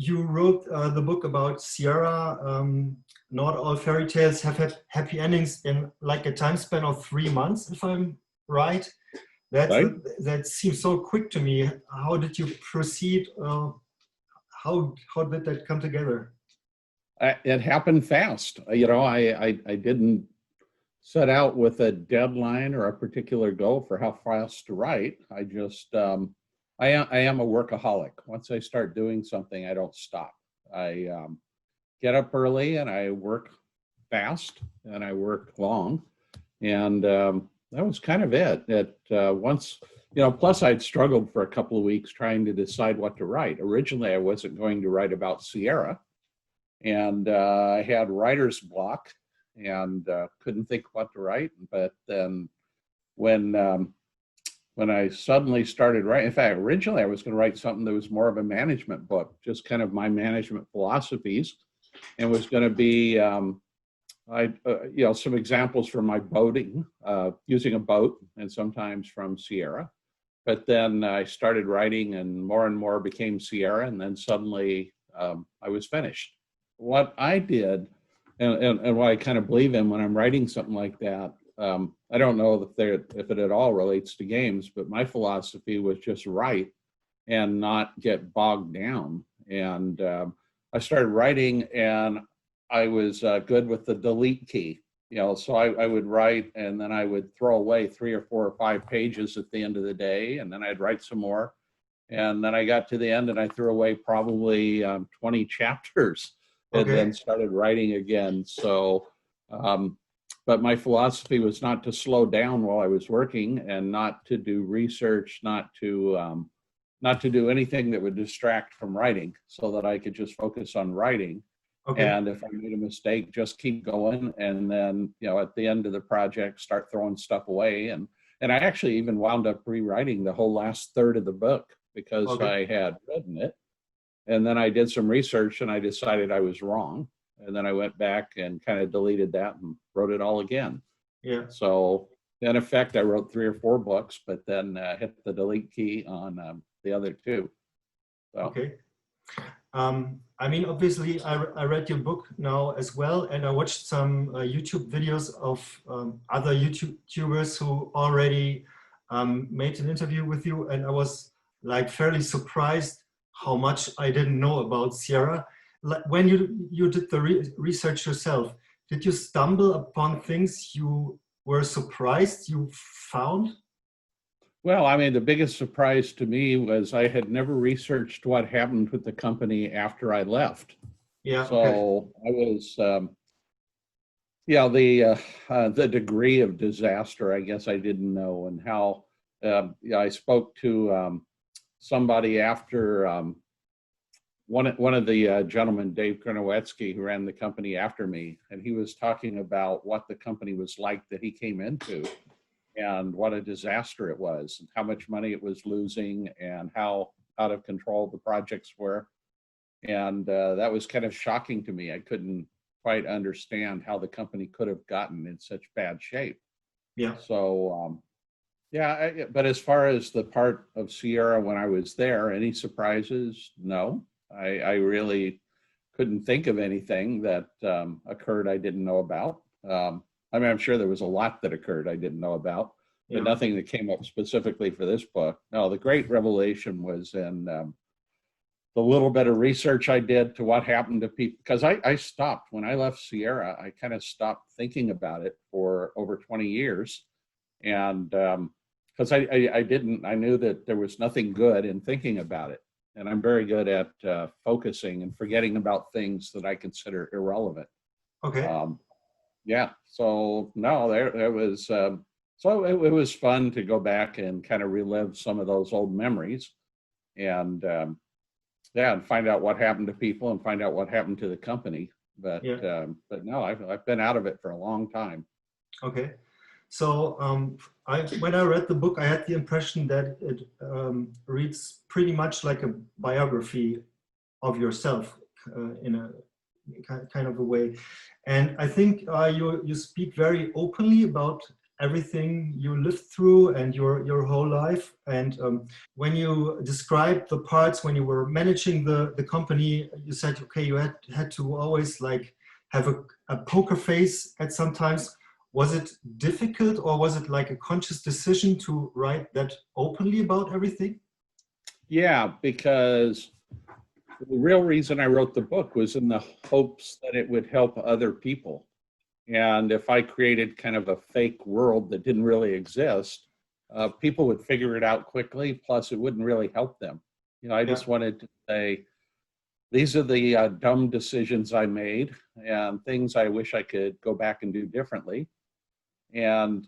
you wrote the book about Sierra. Not all fairy tales have had happy endings in like a time span of 3 months, if I'm right. Right? That seems so quick to me. How did you proceed? How did that come together? It happened fast. I didn't set out with a deadline or a particular goal for how fast to write. I just, I am a workaholic. Once I start doing something, I don't stop. I get up early and I work fast and I work long. And that was kind of it. Once, plus I'd struggled for a couple of weeks trying to decide what to write. Originally, I wasn't going to write about Sierra, and I had writer's block and couldn't think what to write. But then when I suddenly started writing, in fact, originally I was going to write something that was more of a management book, just kind of my management philosophies, and was going to be some examples from my boating, using a boat, and sometimes from Sierra. But then I started writing and more became Sierra, and then suddenly I was finished. What I did, and what I kind of believe in when I'm writing something like that, I don't know if it at all relates to games, but my philosophy was just write and not get bogged down. And I started writing, and I was good with the delete key. So I would write, and then I would throw away 3 or 4 or 5 pages at the end of the day, and then I'd write some more. And then I got to the end, and I threw away probably 20 chapters, and then started writing again. So, but my philosophy was not to slow down while I was working, and not to do research, not to do anything that would distract from writing, so that I could just focus on writing. Okay. And if I made a mistake, just keep going. And then, at the end of the project, start throwing stuff away. And I actually even wound up rewriting the whole last third of the book because I had written it. And then I did some research and I decided I was wrong. And then I went back and kind of deleted that and wrote it all again. Yeah. So in effect, I wrote 3 or 4 books, but then hit the delete key on the other 2. So. Okay. Obviously, I read your book now as well, and I watched some YouTube videos of other YouTubers who already made an interview with you, and I was like fairly surprised how much I didn't know about Sierra. Like, when you did the research yourself, did you stumble upon things you were surprised you found? Well, the biggest surprise to me was I had never researched what happened with the company after I left. Yeah. So I was, the degree of disaster, I guess I didn't know, and how I spoke to somebody after one of the gentlemen, Dave Kornowetsky, who ran the company after me, and he was talking about what the company was like that he came into. And what a disaster it was, and how much money it was losing, and how out of control the projects were. And that was kind of shocking to me. I couldn't quite understand how the company could have gotten in such bad shape. Yeah. So, but as far as the part of Sierra when I was there, any surprises? No. I really couldn't think of anything that occurred I didn't know about. I'm sure there was a lot that occurred I didn't know about, but nothing that came up specifically for this book. No, the great revelation was in the little bit of research I did to what happened to people, because I stopped. When I left Sierra, I kind of stopped thinking about it for over 20 years. And because I knew that there was nothing good in thinking about it. And I'm very good at focusing and forgetting about things that I consider irrelevant. Okay. So no, there was, so it was fun to go back and kind of relive some of those old memories, and and find out what happened to people and find out what happened to the company. But no, I've been out of it for a long time. Okay. So when I read the book, I had the impression that it reads pretty much like a biography of yourself in a kind of a way. And I think you speak very openly about everything you lived through and your whole life. And when you described the parts when you were managing the company, you said, okay, you had to always like have a poker face at some times. Was it difficult, or was it like a conscious decision to write that openly about everything? Yeah, because the real reason I wrote the book was in the hopes that it would help other people. And if I created kind of a fake world that didn't really exist, people would figure it out quickly. Plus, it wouldn't really help them. You know, I Yeah. just wanted to say, these are the dumb decisions I made and things I wish I could go back and do differently. And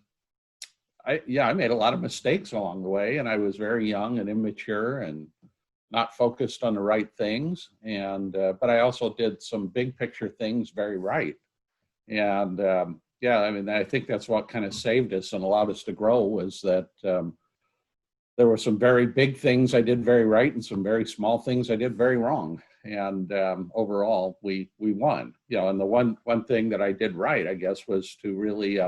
I made a lot of mistakes along the way, and I was very young and immature and not focused on the right things. And but I also did some big picture things very right. And yeah, I mean, I think that's what kind of saved us and allowed us to grow, was that there were some very big things I did very right and some very small things I did very wrong. And overall, we won. You know, and the one thing that I did right, I guess, was to really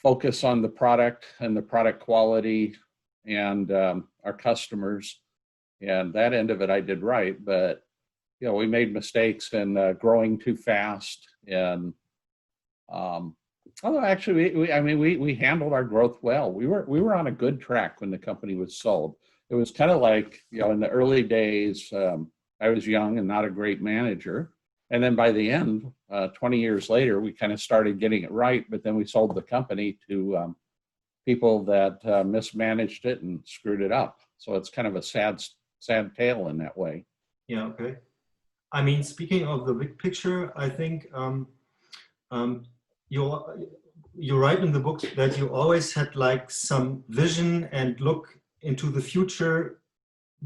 focus on the product and the product quality and our customers. And that end of it I did right. But, you know, we made mistakes in growing too fast. And although actually, we handled our growth well. We were on a good track when the company was sold. It was kind of like, you know, in the early days, I was young and not a great manager. And then by the end, 20 years later, we kind of started getting it right. But then we sold the company to people that mismanaged it and screwed it up. So it's kind of a sad tale in that way. Yeah. Okay. I mean, speaking of the big picture, I think you write in the book that you always had like some vision and look into the future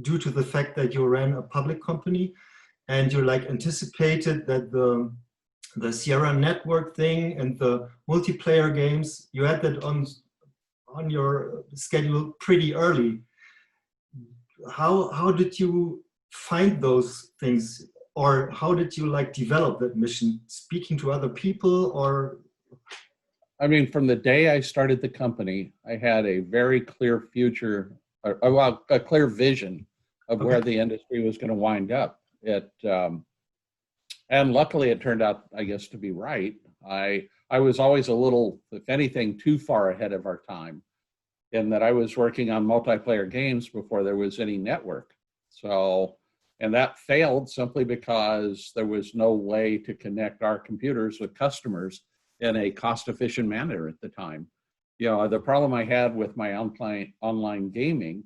due to the fact that you ran a public company, and you like anticipated that the Sierra network thing and the multiplayer games, you had that on your schedule pretty early. How did you find those things, or how did you like develop that mission? Speaking to other people, or? I mean, from the day I started the company, I had a very clear future, well, a clear vision of where the industry was going to wind up. And luckily it turned out, I guess, to be right. I was always a little, if anything, too far ahead of our time, in that I was working on multiplayer games before there was any network. So, and that failed simply because there was no way to connect our computers with customers in a cost-efficient manner at the time. You know, the problem I had with my online gaming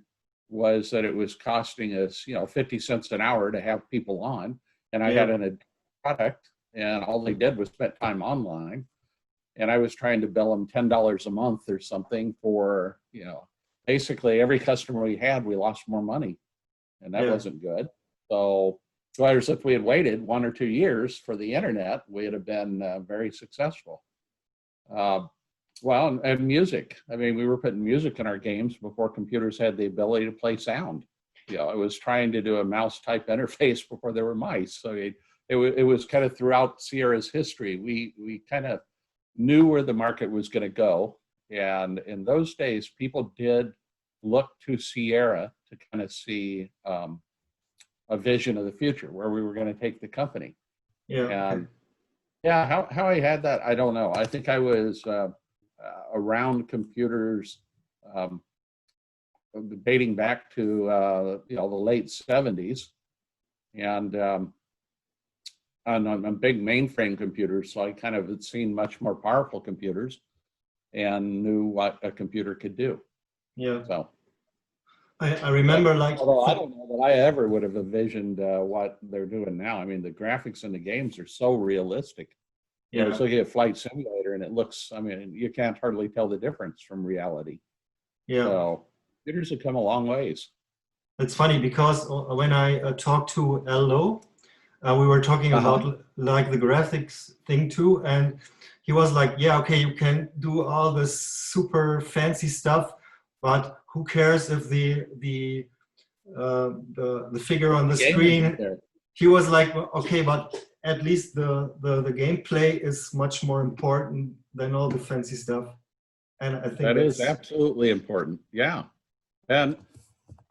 was that it was costing us, you know, 50 cents an hour to have people on, and I had a product, and all they did was spend time online, and I was trying to bill them $10 a month or something for, you know, basically every customer we had, we lost more money, and that wasn't good. So, whereas if we had waited 1 or 2 years for the internet, we'd have been very successful. Well, and music. I mean, we were putting music in our games before computers had the ability to play sound. You know, it was trying to do a mouse type interface before there were mice. So it was kind of throughout Sierra's history. We kind of knew where the market was going to go. And in those days, people did look to Sierra to kind of see a vision of the future, where we were going to take the company. Yeah. And yeah, how I had that, I don't know. I think I was around computers dating back to you know, the late 70s, and on big mainframe computers. So I kind of had seen much more powerful computers and knew what a computer could do. Yeah. So I remember like. Although I don't know that I ever would have envisioned what they're doing now. I mean, the graphics in the games are so realistic. I was looking at Flight Simulator, and it looks, I mean, you can't hardly tell the difference from reality. Yeah. So computers have come a long ways. It's funny because when I talked to Lo, we were talking about like the graphics thing too, and he was like, "Yeah, okay, you can do all this super fancy stuff, but who cares if the figure on the screen?" He was like, "Okay, but at least the gameplay is much more important than all the fancy stuff." And I think That is that's, absolutely important. Yeah. And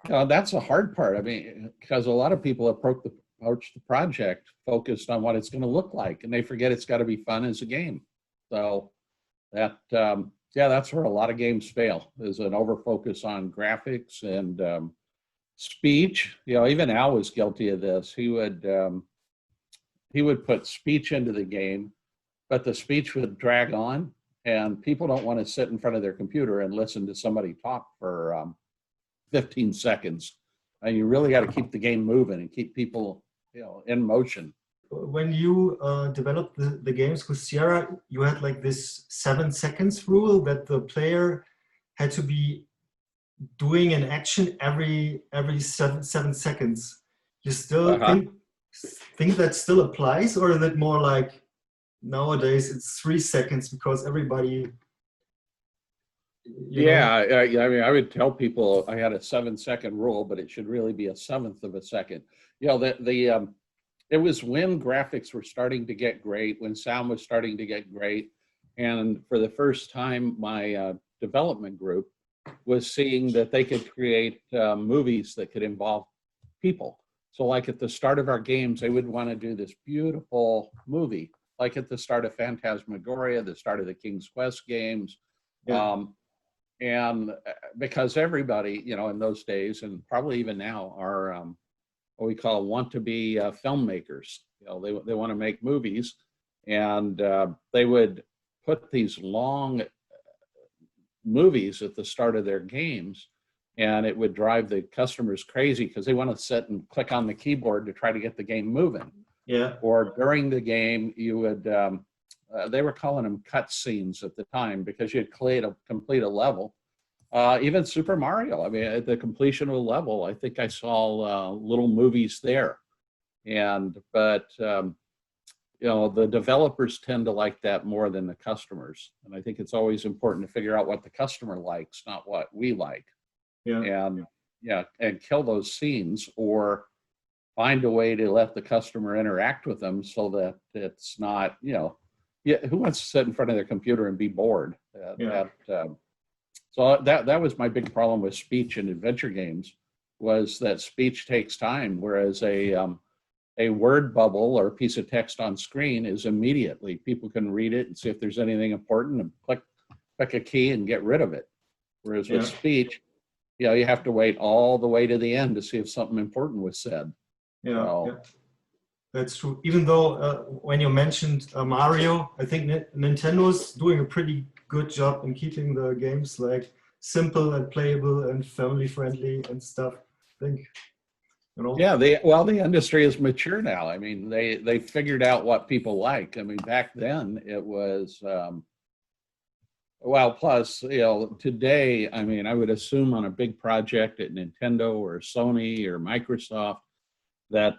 that's the hard part. I mean, because a lot of people approach the project focused on what it's going to look like, and they forget it's got to be fun as a game. So that, yeah, that's where a lot of games fail, is an overfocus on graphics and speech. You know, even Al was guilty of this. He would put speech into the game, but the speech would drag on, and people don't want to sit in front of their computer and listen to somebody talk for 15 seconds. And you really got to keep the game moving and keep people, you know, in motion. when you developed the games with Sierra, you had like this 7 seconds rule that the player had to be doing an action every 7 seconds. You still Uh-huh. think that still applies, or is it more like nowadays it's 3 seconds because everybody, you Yeah, know? I mean, I would tell people I had a 7 second rule, but it should really be a seventh of a second. You know, it was when graphics were starting to get great, when sound was starting to get great, and for the first time, my development group was seeing that they could create movies that could involve people. So, like at the start of our games, they would want to do this beautiful movie, like at the start of Phantasmagoria, the start of the King's Quest games. Yeah, And because everybody, you know, in those days, and probably even now, are what we call want to be filmmakers. You know, they want to make movies, and they would put these long movies at the start of their games, and it would drive the customers crazy because they want to sit and click on the keyboard to try to get the game moving. yeah, Or during the game, you would they were calling them cut scenes at the time, because you'd complete a level. Even Super Mario, I mean, at the completion of a level, I think I saw little movies there. But you know, the developers tend to like that more than the customers. And I think it's always important to figure out what the customer likes, not what we like. yeah, And yeah, and kill those scenes, or find a way to let the customer interact with them so that it's not, you know, yeah, who wants to sit in front of their computer and be bored? yeah, So that was my big problem with speech in adventure games, was that speech takes time, whereas a word bubble or a piece of text on screen is immediately. People can read it and see if there's anything important and click a key and get rid of it. Whereas with yeah, speech, you know, you have to wait all the way to the end to see if something important was said. yeah, So yeah. That's true. Even though when you mentioned Mario, I think Nintendo's doing a pretty good job in keeping the games like simple and playable and family friendly and stuff. I think, you know. yeah, the industry is mature now. I mean, they figured out what people like. I mean, back then it was well, plus, you know, today, I mean, I would assume on a big project at Nintendo or Sony or Microsoft that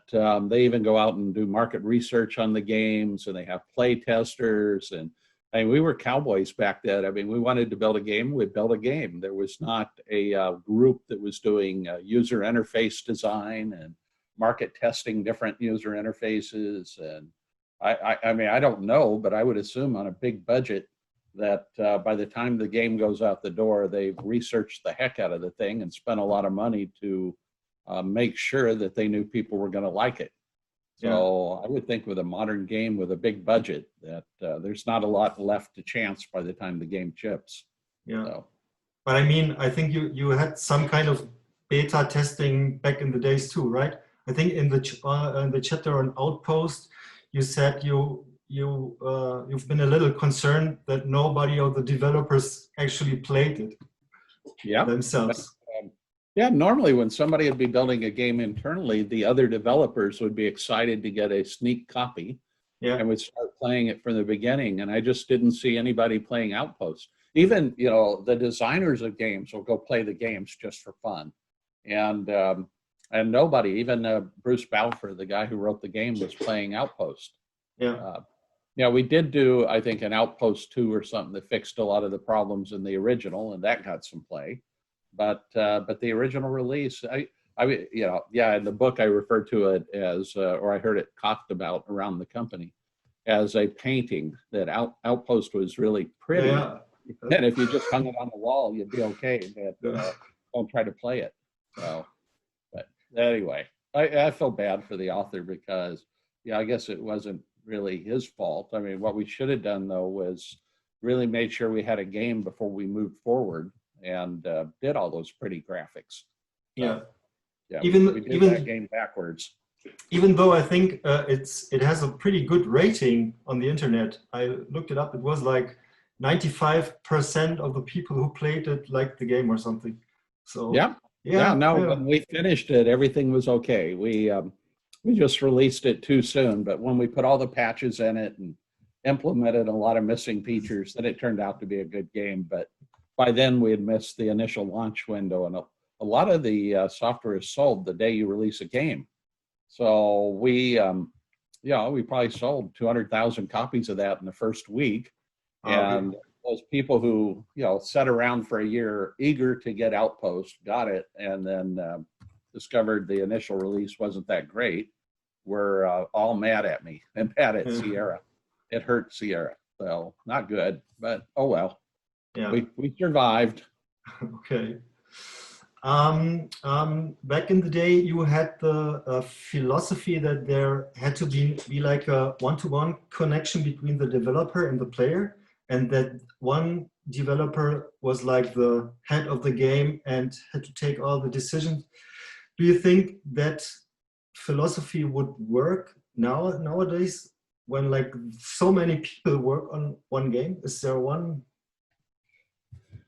they even go out and do market research on the games, and they have play testers. And I mean, we were cowboys back then. I mean, we wanted to build a game, we'd build a game. There was not a group that was doing user interface design and market testing different user interfaces. And I mean, I don't know, but I would assume on a big budget that by the time the game goes out the door, they've researched the heck out of the thing and spent a lot of money to make sure that they knew people were going to like it. Yeah, So I would think with a modern game with a big budget that there's not a lot left to chance by the time the game ships. yeah. So But I mean, I think you had some kind of beta testing back in the days too, right? I think in the chapter on Outpost, you said you've been a little concerned that nobody of the developers actually played it yeah. themselves. Yeah, normally when somebody would be building a game internally, the other developers would be excited to get a sneak copy Yeah, and would start playing it from the beginning. And I just didn't see anybody playing Outpost. Even, you know, the designers of games will go play the games just for fun. And nobody, even Bruce Balfour, the guy who wrote the game, was playing Outpost. yeah, Uh, yeah, we did do, I think, an Outpost 2 or something that fixed a lot of the problems in the original, and that got some play. But the original release, you know, yeah, in the book I referred to it as, or I heard it talked about around the company as a painting, that Outpost was really yeah, pretty. yeah. And if you just hung it on the wall, you'd be okay, but don't try to play it. So, but anyway, I feel bad for the author because, yeah, I guess it wasn't really his fault. I mean, what we should have done, though, was really made sure we had a game before we moved forward and did all those pretty graphics. Yeah. Yeah, Even we did that game backwards. Even though I think it has a pretty good rating on the internet. I looked it up. It was like 95% of the people who played it liked the game or something. So yeah. No, when we finished it, everything was okay. We just released it too soon, but when we put all the patches in it and implemented a lot of missing features, then it turned out to be a good game. But by then we had missed the initial launch window, and a lot of the software is sold the day you release a game. So we probably sold 200,000 copies of that in the first week. And those people who, sat around for a year eager to get Outpost got it, and then discovered the initial release wasn't that great, were all mad at me and mad at Sierra. It hurt Sierra. So not good, but oh well. Yeah. We survived. Okay. Back in the day, you had the philosophy that there had to be like a one-to-one connection between the developer and the player, and that one developer was like the head of the game and had to take all the decisions. Do you think that philosophy would work nowadays when like so many people work on one game? Is there one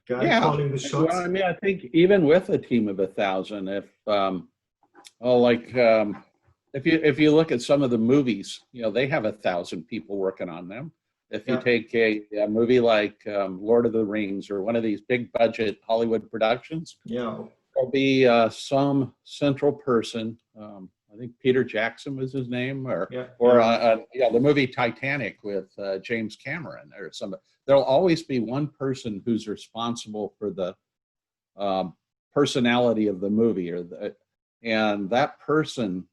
guy calling the shots? Well, I mean, I think even with a team of 1,000, if you look at some of the movies, they have 1,000 people working on them. If you take a movie like Lord of the Rings or one of these big budget Hollywood productions, there'll be some central person. I think Peter Jackson was his name, or the movie Titanic with James Cameron or some. There'll always be one person who's responsible for the personality of the movie, and that person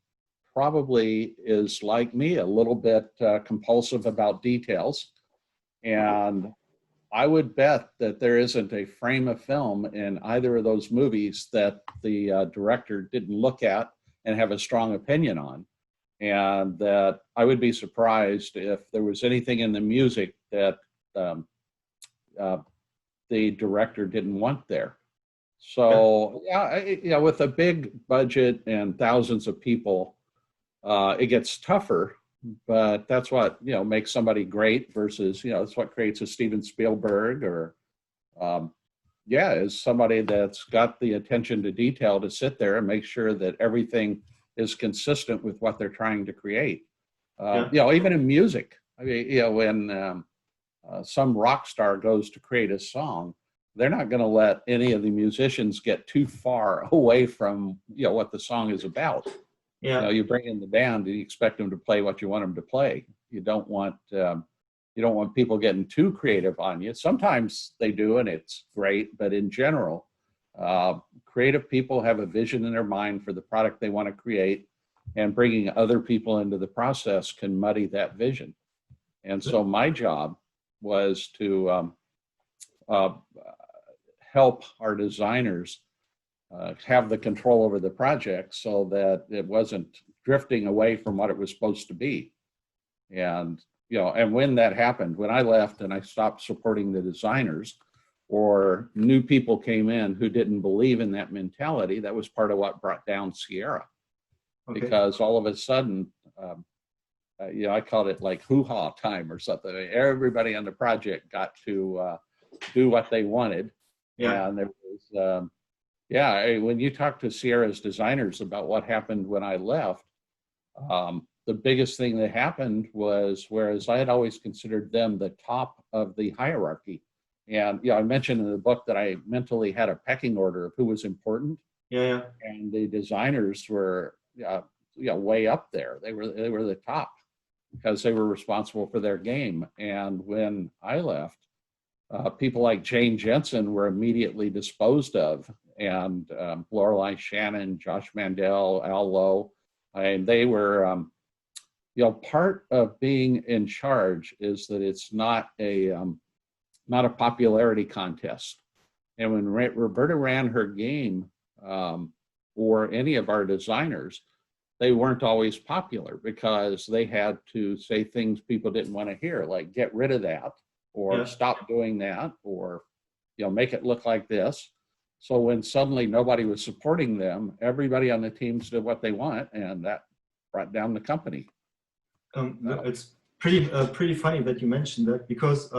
probably is like me, a little bit compulsive about details. And I would bet that there isn't a frame of film in either of those movies that the director didn't look at and have a strong opinion on. And that I would be surprised if there was anything in the music that the director didn't want there. So with a big budget and thousands of people, it gets tougher, but that's what makes somebody great versus it's what creates a Steven Spielberg or is somebody that's got the attention to detail to sit there and make sure that everything is consistent with what they're trying to create. Even in music, I mean, when some rock star goes to create a song, they're not going to let any of the musicians get too far away from what the song is about. You bring in the band and you expect them to play what you want them to play. You don't want people getting too creative on you. Sometimes they do, and it's great. But in general, creative people have a vision in their mind for the product they want to create, and bringing other people into the process can muddy that vision. And so my job was to help our designers have the control over the project so that it wasn't drifting away from what it was supposed to be. And, and when that happened, when I left and I stopped supporting the designers, or new people came in who didn't believe in that mentality, that was part of what brought down Sierra. Because all of a sudden, I called it like hoo-ha time or something. Everybody on the project got to do what they wanted. And there was, when you talk to Sierra's designers about what happened when I left, the biggest thing that happened was, whereas I had always considered them the top of the hierarchy, and I mentioned in the book that I mentally had a pecking order of who was important. And the designers were way up there. They were the top because they were responsible for their game. And when I left, people like Jane Jensen were immediately disposed of, and Lorelei Shannon, Josh Mandel, Al Lowe, and they were, part of being in charge is that it's not a not a popularity contest. And when Roberta ran her game, or any of our designers, they weren't always popular because they had to say things people didn't want to hear, like get rid of that, or stop doing that, or make it look like this. So when suddenly nobody was supporting them, everybody on the teams did what they want, and that brought down the company. It's pretty funny that you mentioned that, because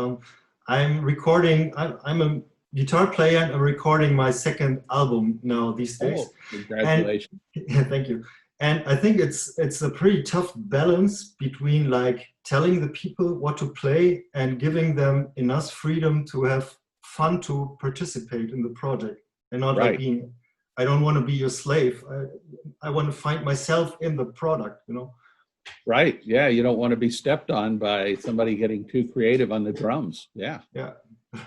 I'm recording. I'm a guitar player, and I'm recording my second album now these days. Oh, congratulations! And, thank you. And I think it's a pretty tough balance between like telling the people what to play and giving them enough freedom to have fun to participate in the project, and not like being. I don't want to be your slave. I want to find myself in the product. Right. Yeah. You don't want to be stepped on by somebody getting too creative on the drums. Yeah. Yeah.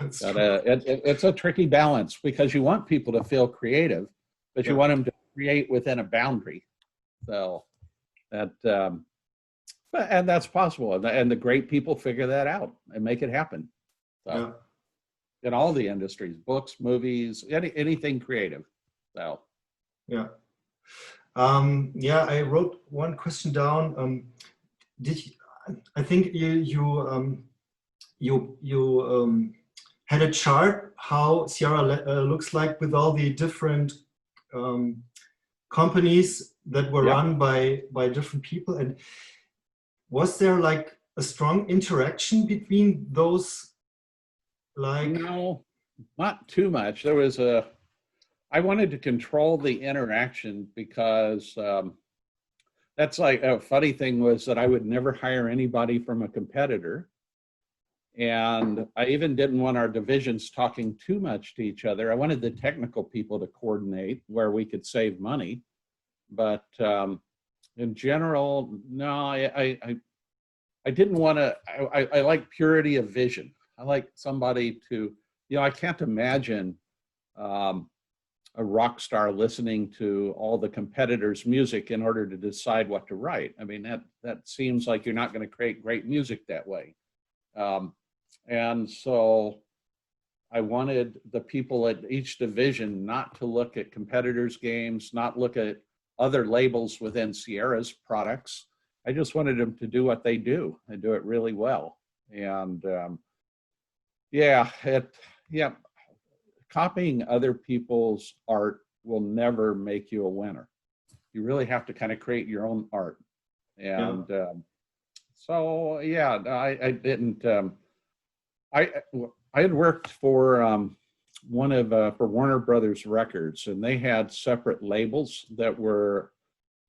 It's a tricky balance, because you want people to feel creative, but you want them to create within a boundary. So that, and that's possible. And the great people figure that out and make it happen. So, in all the industries, books, movies, anything creative. So, yeah. I wrote one question down. I think you had a chart how Sierra looks like with all the different companies that were run by different people. And was there like a strong interaction between those? No, not too much. There was I wanted to control the interaction, because that's like a funny thing was that I would never hire anybody from a competitor. And I even didn't want our divisions talking too much to each other. I wanted the technical people to coordinate where we could save money. But in general, no, I didn't want to, I like purity of vision. I like somebody to, I can't imagine a rock star listening to all the competitors' music in order to decide what to write. I mean, that seems like you're not going to create great music that way. And so I wanted the people at each division not to look at competitors' games, not look at other labels within Sierra's products. I just wanted them to do what they do and do it really well. And copying other people's art will never make you a winner. You really have to kind of create your own art. And I didn't. I had worked for for Warner Brothers Records, and they had separate labels that were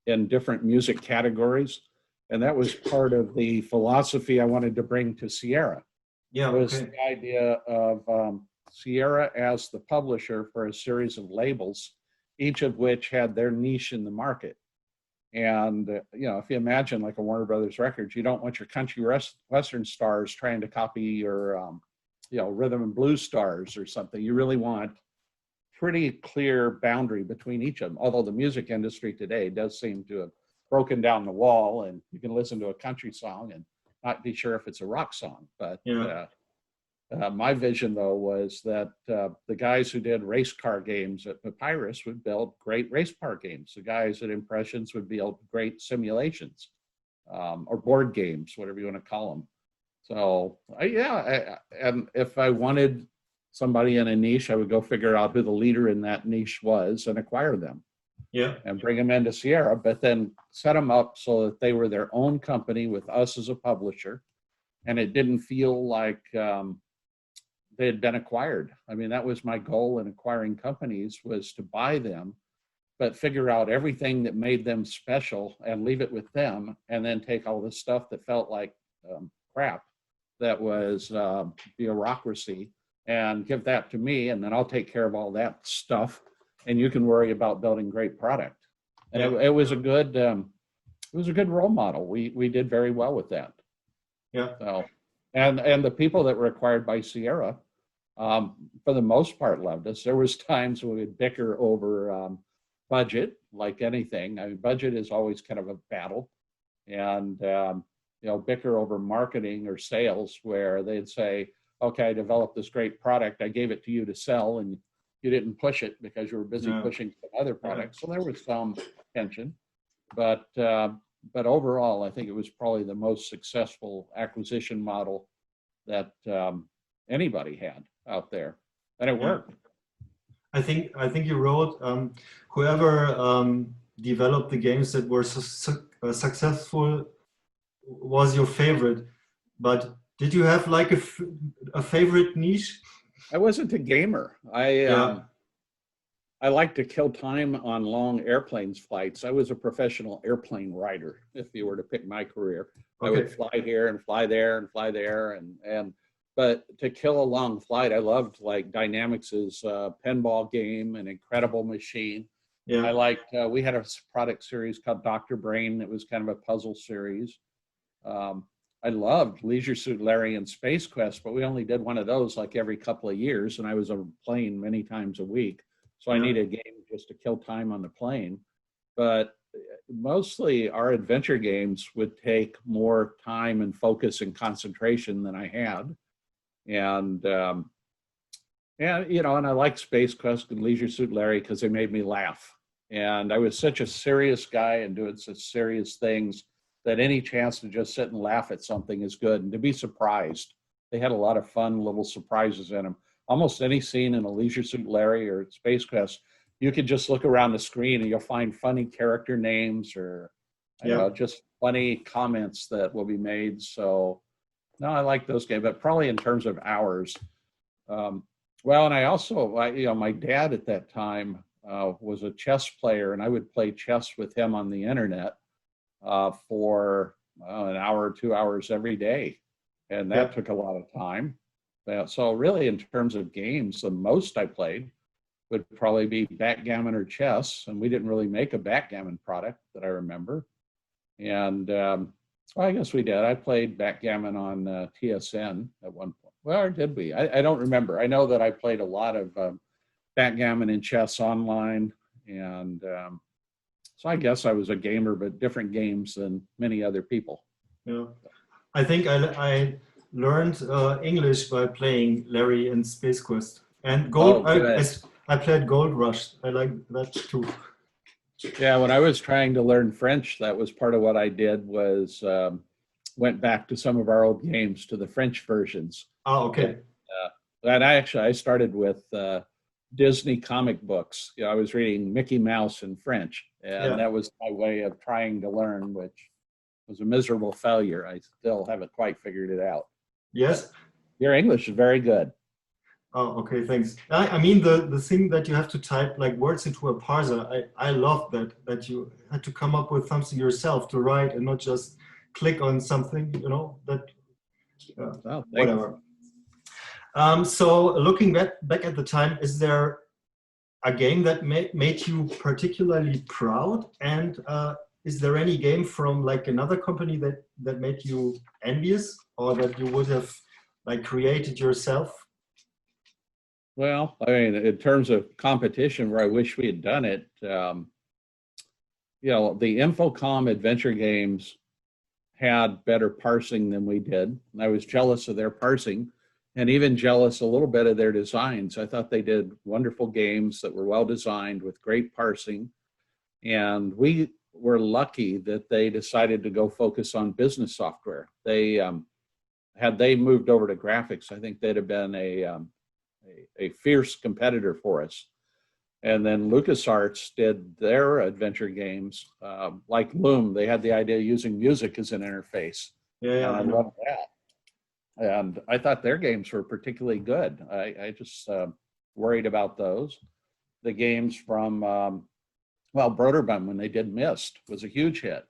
in different music categories, and that was part of the philosophy I wanted to bring to Sierra. Yeah, was the idea of Sierra as the publisher for a series of labels, each of which had their niche in the market. And, if you imagine like a Warner Brothers Records, you don't want your country western stars trying to copy your, rhythm and blues stars or something. You really want pretty clear boundary between each of them. Although the music industry today does seem to have broken down the wall, and you can listen to a country song and not be sure if it's a rock song. But my vision, though, was that the guys who did race car games at Papyrus would build great race car games. The guys at Impressions would build great simulations or board games, whatever you want to call them. So, and if I wanted somebody in a niche, I would go figure out who the leader in that niche was and acquire them. Yeah. And bring them into Sierra, but then set them up so that they were their own company with us as a publisher. And it didn't feel like they had been acquired. I mean, that was my goal in acquiring companies, was to buy them, but figure out everything that made them special and leave it with them, and then take all the stuff that felt like crap, that was bureaucracy, and give that to me, and then I'll take care of all that stuff, and you can worry about building great product. And it was a good role model. We did very well with that. Yeah. So, and the people that were acquired by Sierra, for the most part, loved us. There was times when we would bicker over budget, like anything. I mean, budget is always kind of a battle, and bicker over marketing or sales, where they'd say, okay, I developed this great product. I gave it to you to sell, and you didn't push it because you were busy pushing some other products. So there was some tension, but overall, I think it was probably the most successful acquisition model that anybody had out there, and it worked. I think you wrote whoever developed the games that were successful was your favorite, but did you have like a favorite niche? I wasn't a gamer. I like to kill time on long airplanes flights. I was a professional airplane rider. If you were to pick my career, I would fly here and fly there and fly there, but to kill a long flight, I loved like Dynamics's pinball game, An Incredible Machine. Yeah. I liked, we had a product series called Dr. Brain that was kind of a puzzle series. I loved Leisure Suit Larry and Space Quest, but we only did one of those like every couple of years, and I was on a plane many times a week. So I needed a game just to kill time on the plane. But mostly our adventure games would take more time and focus and concentration than I had. And you know, and I like Space Quest and Leisure Suit Larry because they made me laugh. And I was such a serious guy and doing such serious things that any chance to just sit and laugh at something is good. And to be surprised, they had a lot of fun little surprises in them. Almost any scene in a Leisure Suit Larry or Space Quest, you could just look around the screen and you'll find funny character names or you know, just funny comments that will be made. So no, I like those games, but probably in terms of hours. Well, and I also, you know, my dad at that time was a chess player, and I would play chess with him on the internet for an hour or 2 hours every day. And that took a lot of time. So really, in terms of games, the most I played would probably be backgammon or chess. And we didn't really make a backgammon product that I remember. And well, I guess we did. I played backgammon on TSN at one point. Well, or did we? I don't remember. I know that I played a lot of backgammon and chess online. And so I guess I was a gamer, but different games than many other people. Yeah. I think I learned English by playing Larry and Space Quest. And Gold. I played Gold Rush. I like that too. Yeah, when I was trying to learn French, that was part of what I did was went back to some of our old games, to the French versions. Oh, okay. And I started with Disney comic books. You know, I was reading Mickey Mouse in French, and that was my way of trying to learn, which was a miserable failure. I still haven't quite figured it out. Yes? Your English is very good. Oh, okay, thanks. I mean, the thing that you have to type like words into a parser, I love that you had to come up with something yourself to write and not just click on something, you know, that, whatever. So looking back at the time, is there a game that made you particularly proud? And is there any game from like another company that made you envious, or that you would have like created yourself? Well, I mean, in terms of competition where I wish we had done it, you know, the Infocom adventure games had better parsing than we did. And I was jealous of their parsing and even jealous a little bit of their designs. I thought they did wonderful games that were well designed with great parsing. And we were lucky that they decided to go focus on business software. They, had they moved over to graphics, I think they'd have been a fierce competitor for us. And then LucasArts did their adventure games, like Loom. They had the idea of using music as an interface. Yeah, and I loved that. And I thought their games were particularly good. I just worried about those. The games from, well, Broderbund, when they did Myst, was a huge hit.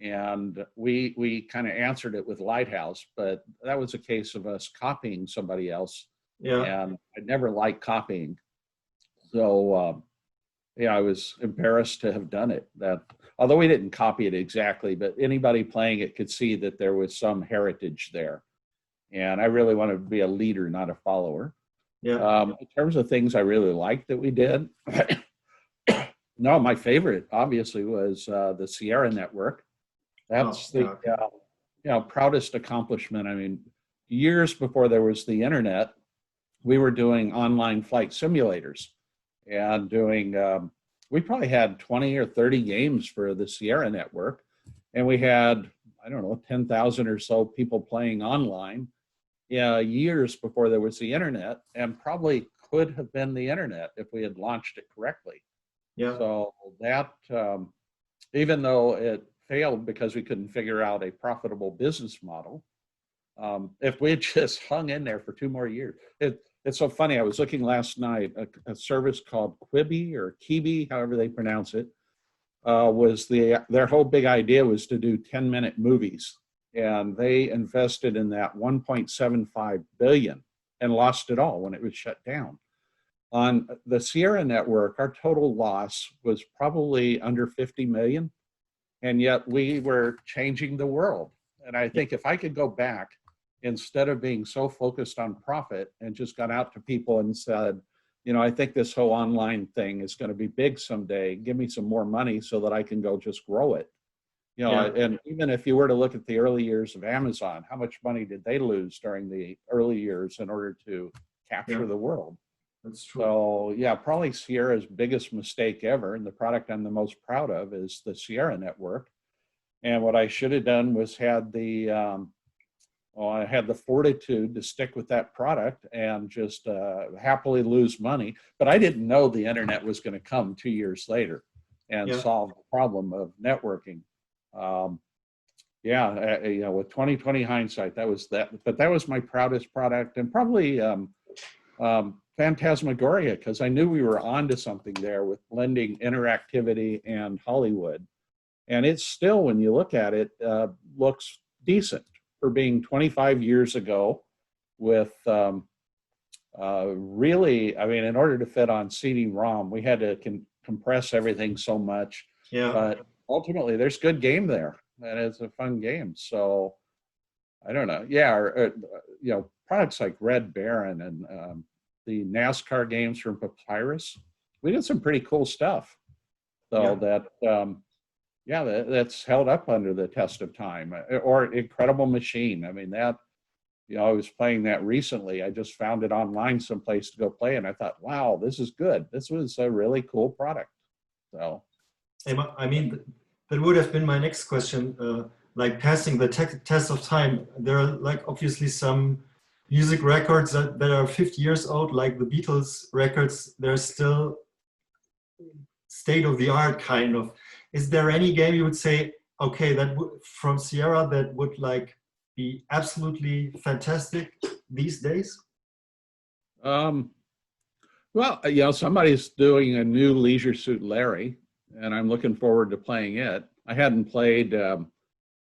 And we kind of answered it with Lighthouse, but that was a case of us copying somebody else. Yeah. And I never liked copying. So, yeah, I was embarrassed to have done it. That, although we didn't copy it exactly, but anybody playing it could see that there was some heritage there. And I really wanted to be a leader, not a follower. Yeah. In terms of things I really liked that we did, no, my favorite obviously was the Sierra Network. That's the you know, proudest accomplishment. I mean, years before there was the internet, we were doing online flight simulators and doing, we probably had 20 or 30 games for the Sierra network. And we had, I don't know, 10,000 or so people playing online years before there was the internet, and probably could have been the internet if we had launched it correctly. Yeah. So that, even though it failed because we couldn't figure out a profitable business model, if we had just hung in there for 2 more years. It's so funny. I was looking last night, a service called Quibi or Kibi, however they pronounce it, their whole big idea was to do 10-minute movies. And they invested in that 1.75 billion and lost it all when it was shut down. On the Sierra network, our total loss was probably under 50 million. And yet we were changing the world. And I think if I could go back, instead of being so focused on profit, and just got out to people and said, you know, I think this whole online thing is going to be big someday. Give me some more money so that I can go just grow it. You know, and even if you were to look at the early years of Amazon, how much money did they lose during the early years in order to capture the world? That's true. So yeah, probably Sierra's biggest mistake ever, and the product I'm the most proud of is the Sierra network. And what I should have done was I had the fortitude to stick with that product and just happily lose money. But I didn't know the internet was going to come 2 years later and solve the problem of networking. You know, with 2020 hindsight, that was that. But that was my proudest product, and probably Phantasmagoria, because I knew we were onto something there with blending interactivity and Hollywood. And it's still, when you look at it, looks decent for being 25 years ago with really, I mean, in order to fit on CD-ROM, we had to compress everything so much. Yeah. But ultimately, there's good game there, and it's a fun game. So I don't know. Yeah, you know, products like Red Baron and the NASCAR games from Papyrus, we did some pretty cool stuff. So that's held up under the test of time. Or Incredible Machine. I mean, that, you know, I was playing that recently. I just found it online someplace to go play, and I thought, wow, this is good. This was a really cool product. So, I mean, that would have been my next question. Like passing the test of time, there are like obviously some music records that are 50 years old, like the Beatles records. They're still state of the art, kind of. Is there any game you would say, okay, that from Sierra that would like be absolutely fantastic these days? Well, you know, somebody's doing a new Leisure Suit Larry, and I'm looking forward to playing it. I hadn't played.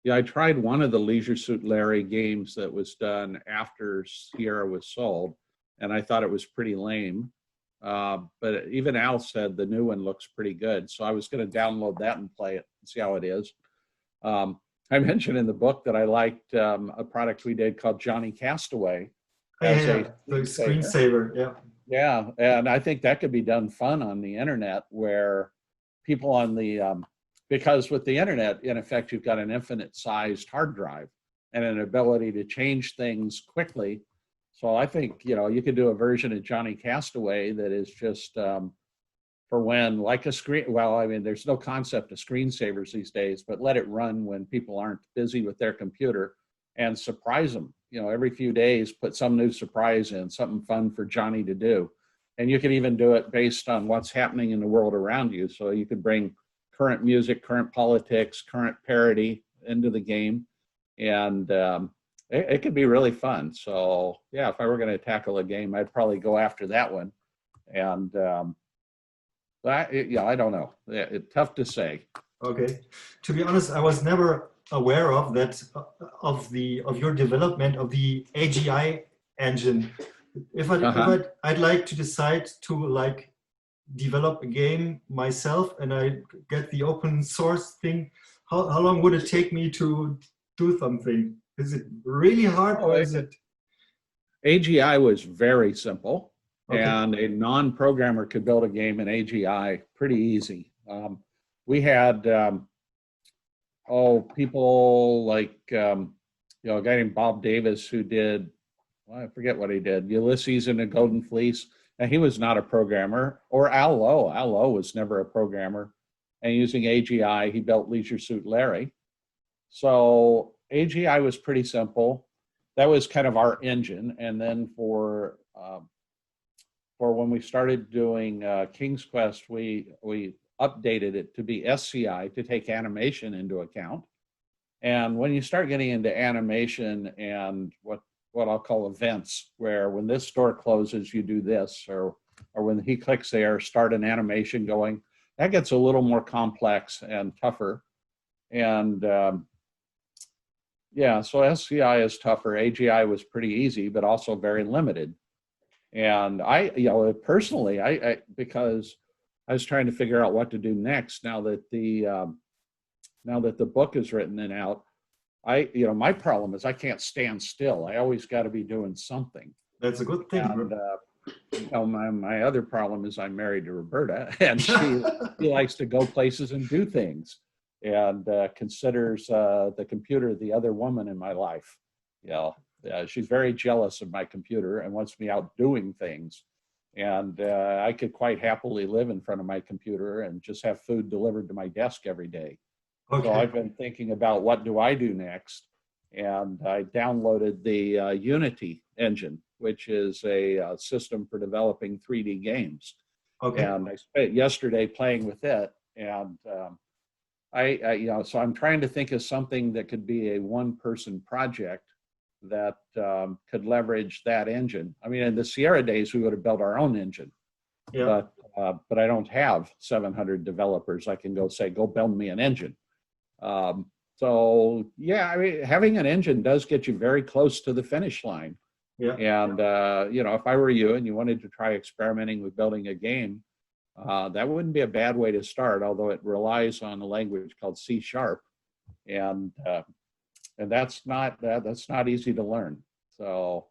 I tried one of the Leisure Suit Larry games that was done after Sierra was sold, and I thought it was pretty lame. But even Al said the new one looks pretty good. So I was going to download that and play it and see how it is. I mentioned in the book that I liked a product we did called Johnny Castaway. The Screensaver, yeah. Yeah, and I think that could be done fun on the internet, where people on the, because with the internet, in effect, you've got an infinite sized hard drive and an ability to change things quickly. So I think, you know, you could do a version of Johnny Castaway that is just for when, like a screen, well, I mean, there's no concept of screensavers these days, but let it run when people aren't busy with their computer and surprise them. You know, every few days, put some new surprise in, something fun for Johnny to do. And you can even do it based on what's happening in the world around you. So you could bring current music, current politics, current parody into the game. And it could be really fun. So yeah, if I were going to tackle a game, I'd probably go after that one. And I don't know. It's tough to say. Okay. To be honest, I was never aware of that, of your development of the AGI engine. If I'd like to decide to like develop a game myself and I get the open source thing, how long would it take me to do something? Is it really hard, or is it? AGI was very simple, and a non-programmer could build a game in AGI pretty easy. We had people like a guy named Bob Davis who did, well, I forget what he did, Ulysses and the Golden Fleece. And he was not a programmer. Or Al Lowe. Al Lowe was never a programmer. And using AGI, he built Leisure Suit Larry. So AGI was pretty simple. That was kind of our engine. And then for when we started doing King's Quest, we updated it to be SCI to take animation into account. And when you start getting into animation and what I'll call events, where when this door closes, you do this, or when he clicks there, start an animation going, that gets a little more complex and tougher. And yeah, so SCI is tougher. AGI was pretty easy, but also very limited. And I personally, I because I was trying to figure out what to do next now that the book is written and out. My problem is I can't stand still. I always got to be doing something. That's a good thing. And, my other problem is I'm married to Roberta, and she likes to go places and do things, and considers the computer the other woman in my life. She's very jealous of my computer and wants me out doing things. And I could quite happily live in front of my computer and just have food delivered to my desk every day. Okay. So I've been thinking about what do I do next, and I downloaded the Unity engine, which is a system for developing 3D games. Okay. And I spent yesterday playing with it, and so I'm trying to think of something that could be a one-person project that could leverage that engine. I mean, in the Sierra days, we would have built our own engine. Yeah. But I don't have 700 developers. I can go say, go build me an engine. So yeah, I mean, having an engine does get you very close to the finish line. Yeah. And if I were you and you wanted to try experimenting with building a game, that wouldn't be a bad way to start, although it relies on a language called C#, and that's not easy to learn. So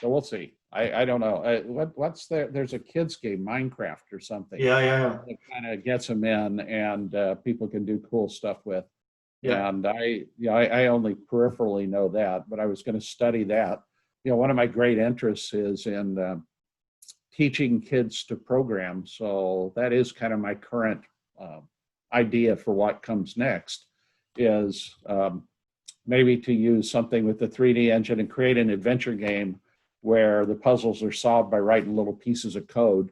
we'll see. I don't know. What's there? There's a kids game, Minecraft or something. Yeah. It kind of gets them in, and people can do cool stuff with. Yeah. And I only peripherally know that, but I was going to study that. One of my great interests is in teaching kids to program. So that is kind of my current idea for what comes next, is maybe to use something with the 3D engine and create an adventure game where the puzzles are solved by writing little pieces of code,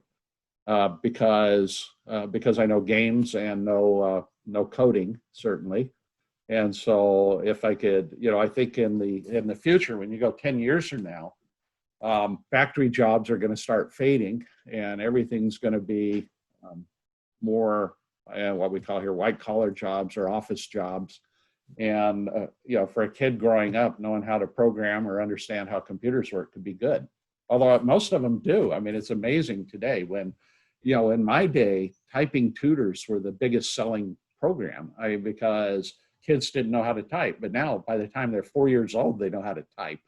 because I know games and know coding, certainly. And so if I could, I think in the future, when you go 10 years from now, factory jobs are going to start fading, and everything's going to be more what we call here white collar jobs or office jobs. And for a kid growing up, knowing how to program or understand how computers work could be good. Although most of them do. I mean, it's amazing today when, in my day, typing tutors were the biggest selling program. Because kids didn't know how to type, but now by the time they're 4 years old, they know how to type.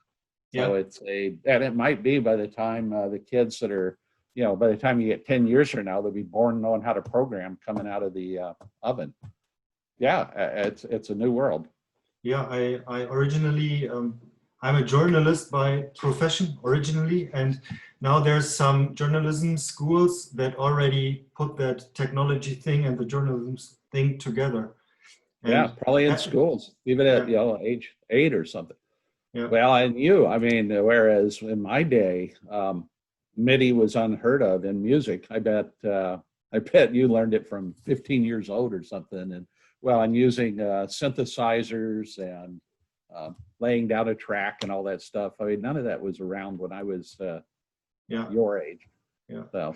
Yeah. So and it might be by the time the kids that are, by the time you get 10 years from now, they'll be born knowing how to program coming out of the oven. Yeah, it's a new world. Yeah, I originally, I'm a journalist by profession originally, and now there's some journalism schools that already put that technology thing and the journalism thing together. And yeah, probably in schools, even at age 8 or something. Yeah. Well, and whereas in my day, MIDI was unheard of in music. I bet you learned it from 15 years old or something. And I'm using synthesizers and laying down a track and all that stuff. I mean, none of that was around when I was your age. Yeah. So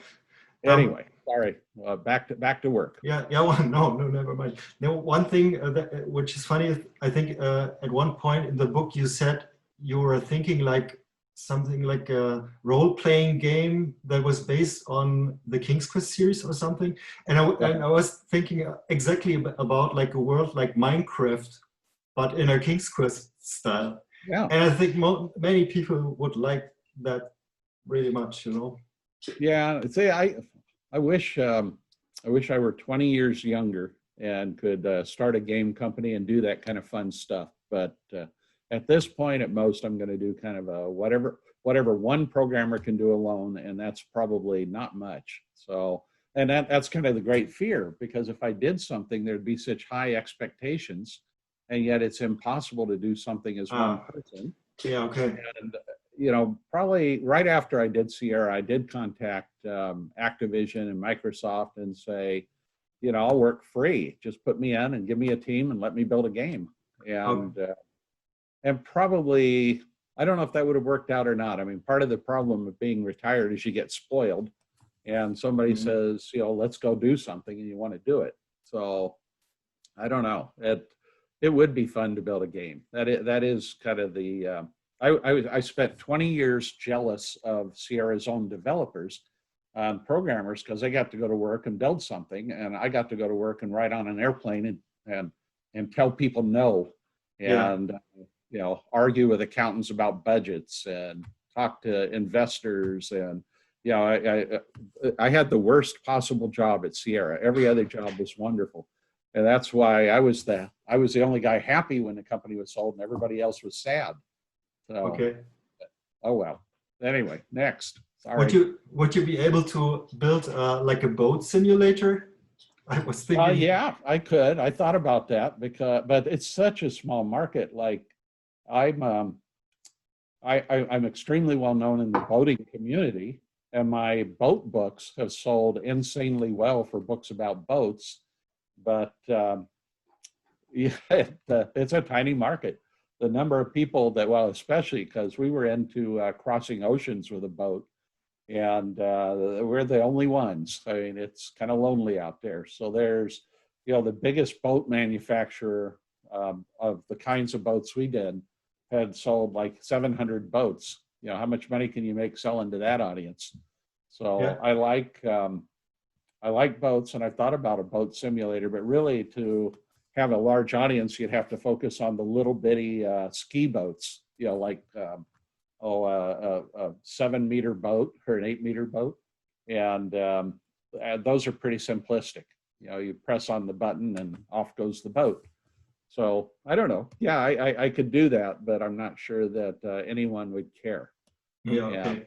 anyway, sorry. Back to work. Yeah. Well, no, never mind. Now, one thing which is funny, I think at one point in the book you said you were thinking like something like a role-playing game that was based on the King's Quest series or something. And I was thinking exactly about like a world like Minecraft, but in a King's Quest style. Yeah. And I think many people would like that really much, Yeah. See, I wish I were 20 years younger and could start a game company and do that kind of fun stuff. But At this point, at most, I'm going to do kind of a whatever one programmer can do alone, and that's probably not much. So, and that's kind of the great fear, because if I did something, there'd be such high expectations, and yet it's impossible to do something as one person. Yeah, okay. And, you know, probably right after I did Sierra, I did contact Activision and Microsoft and say, you know, I'll work free. Just put me in and give me a team and let me build a game. And probably, I don't know if that would have worked out or not. I mean, part of the problem of being retired is you get spoiled, and somebody says, you know, let's go do something, and you want to do it. So I don't know. It would be fun to build a game. That is kind of the, I spent 20 years jealous of Sierra's own developers, programmers, because they got to go to work and build something, and I got to go to work and ride on an airplane and tell people no, and you know, argue with accountants about budgets and talk to investors. And you know, I had the worst possible job at Sierra. Every other job was wonderful, and that's why I was the only guy happy when the company was sold, and everybody else was sad. So, okay. Oh well. Anyway, next. Sorry. Would you be able to build like a boat simulator? I was thinking. Yeah, I could. I thought about that, but it's such a small market. Like, I'm extremely well known in the boating community, and my boat books have sold insanely well for books about boats. But yeah, it's a tiny market. The number of people that, well, especially because we were into crossing oceans with a boat, and we're the only ones. I mean, it's kind of lonely out there. So there's, you know, the biggest boat manufacturer of the kinds of boats we did had sold like 700 boats. You know, how much money can you make selling to that audience? So yeah. I like boats, and I've thought about a boat simulator, but really to have a large audience, you'd have to focus on the little bitty ski boats, you know, like a 7-meter boat or an 8-meter boat. And those are pretty simplistic. You know, you press on the button and off goes the boat. So I don't know. Yeah, I could do that, but I'm not sure that anyone would care. Yeah. Okay.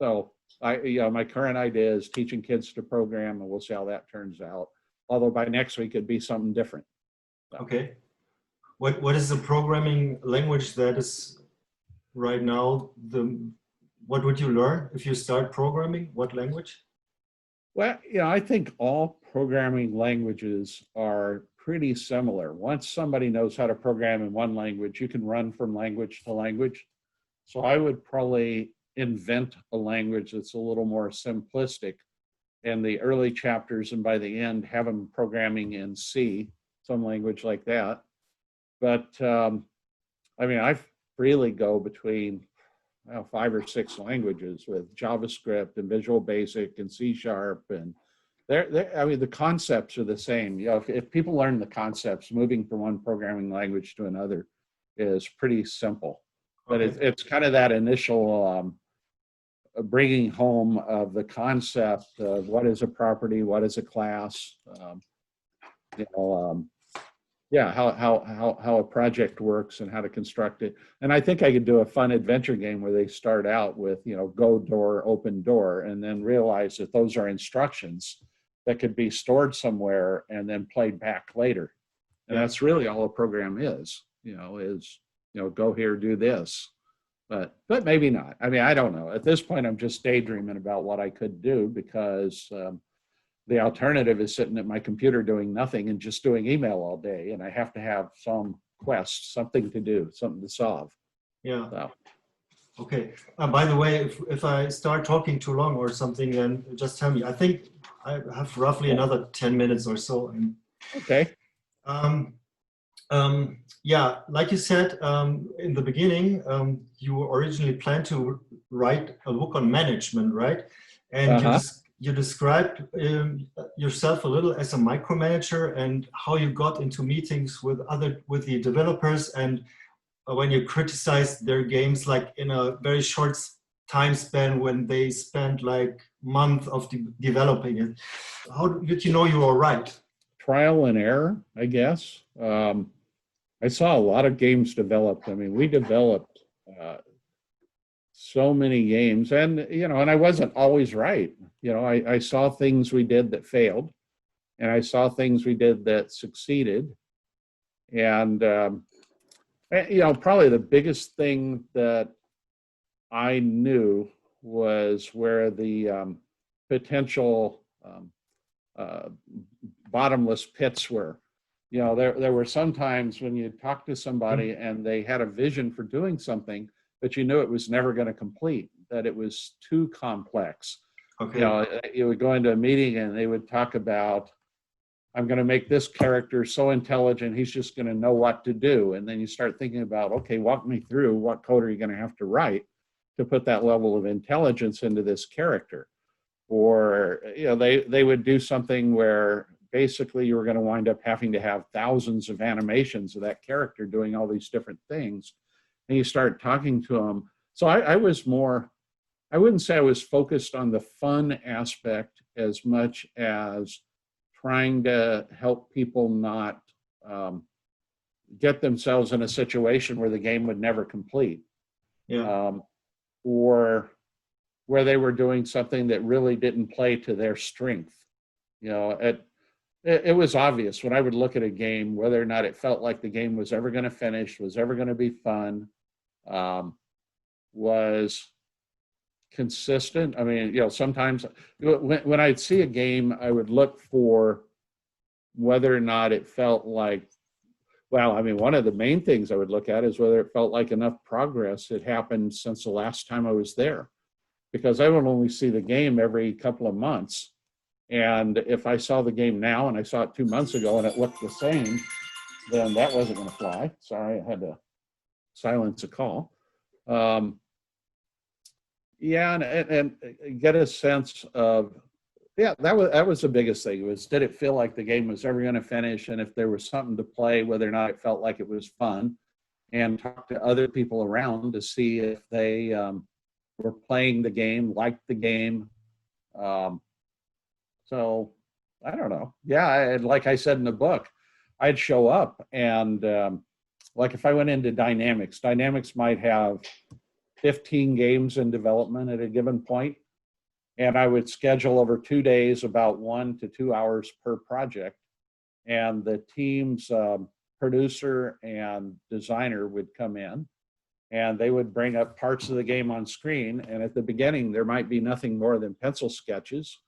So my current idea is teaching kids to program, and we'll see how that turns out. Although by next week it'd be something different. So. Okay. What is the programming language that is right now? What would you learn if you start programming? What language? Well, you know, I think all programming languages are pretty similar. Once somebody knows how to program in one language, you can run from language to language. So I would probably invent a language that's a little more simplistic in the early chapters, and by the end have them programming in C, some language like that. But I mean, I freely go between 5 or 6 languages with JavaScript and Visual Basic and C#, and I mean, the concepts are the same. You know, if people learn the concepts, moving from one programming language to another is pretty simple. But it's kind of that initial bringing home of the concept of what is a property, what is a class, yeah, how a project works and how to construct it. And I think I could do a fun adventure game where they start out with, you know, go door, open door, and then realize that those are instructions that could be stored somewhere and then played back later. And that's really all a program is, go here, do this. But maybe not. I mean, I don't know. At this point, I'm just daydreaming about what I could do, because the alternative is sitting at my computer doing nothing and just doing email all day. And I have to have some quest, something to do, something to solve. Yeah. So. Okay. By the way, if I start talking too long or something, then just tell me. I think I have roughly another 10 minutes or so. Okay. Yeah, like you said in the beginning, you originally planned to write a book on management, right? And you described yourself a little as a micromanager, and how you got into meetings with the developers, and when you criticized their games, like in a very short time span when they spent like months of developing it. How did you know you were right? Trial and error, I guess. I saw a lot of games developed. I mean, we developed so many games, and and I wasn't always right. I saw things we did that failed, and I saw things we did that succeeded. And probably the biggest thing that I knew was where the potential uh, bottomless pits were. There were some times when you talk to somebody and they had a vision for doing something, but you knew it was never going to complete, that it was too complex. Okay. You would go into a meeting and they would talk about, I'm going to make this character so intelligent, he's just going to know what to do. And then you start thinking about, okay, walk me through what code are you going to have to write to put that level of intelligence into this character? Or, they would do something where basically you were going to wind up having to have thousands of animations of that character doing all these different things. And you start talking to them. So I was more, I wouldn't say I was focused on the fun aspect as much as trying to help people not get themselves in a situation where the game would never complete. Yeah. Or where they were doing something that really didn't play to their strength. It was obvious when I would look at a game, whether or not it felt like the game was ever going to finish, was ever going to be fun, was consistent. I mean, sometimes when I'd see a game, I would look for whether or not it felt like, well, I mean, one of the main things I would look at is whether it felt like enough progress had happened since the last time I was there. Because I would only see the game every couple of months. And if I saw the game now and I saw it 2 months ago and it looked the same, then that wasn't going to fly. Sorry, I had to silence a call. And get a sense of, that was the biggest thing, was did it feel like the game was ever going to finish? And if there was something to play, whether or not it felt like it was fun, and talk to other people around to see if they were playing the game, liked the game. So I don't know. Yeah, like I said in the book, I'd show up and like if I went into Dynamics might have 15 games in development at a given point, and I would schedule over 2 days about 1 to 2 hours per project, and the team's producer and designer would come in and they would bring up parts of the game on screen, and at the beginning there might be nothing more than pencil sketches,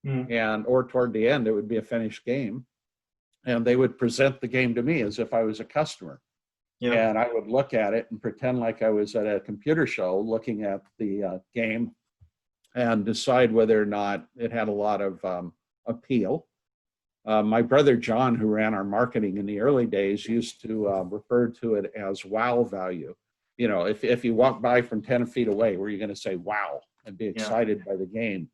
or toward the end it would be a finished game, and they would present the game to me as if I was a customer. And I would look at it and pretend like I was at a computer show looking at the game and decide whether or not it had a lot of appeal. My brother John, who ran our marketing in the early days, used to refer to it as wow value. If you walk by from 10 feet away, were you going to say wow and be excited by the game?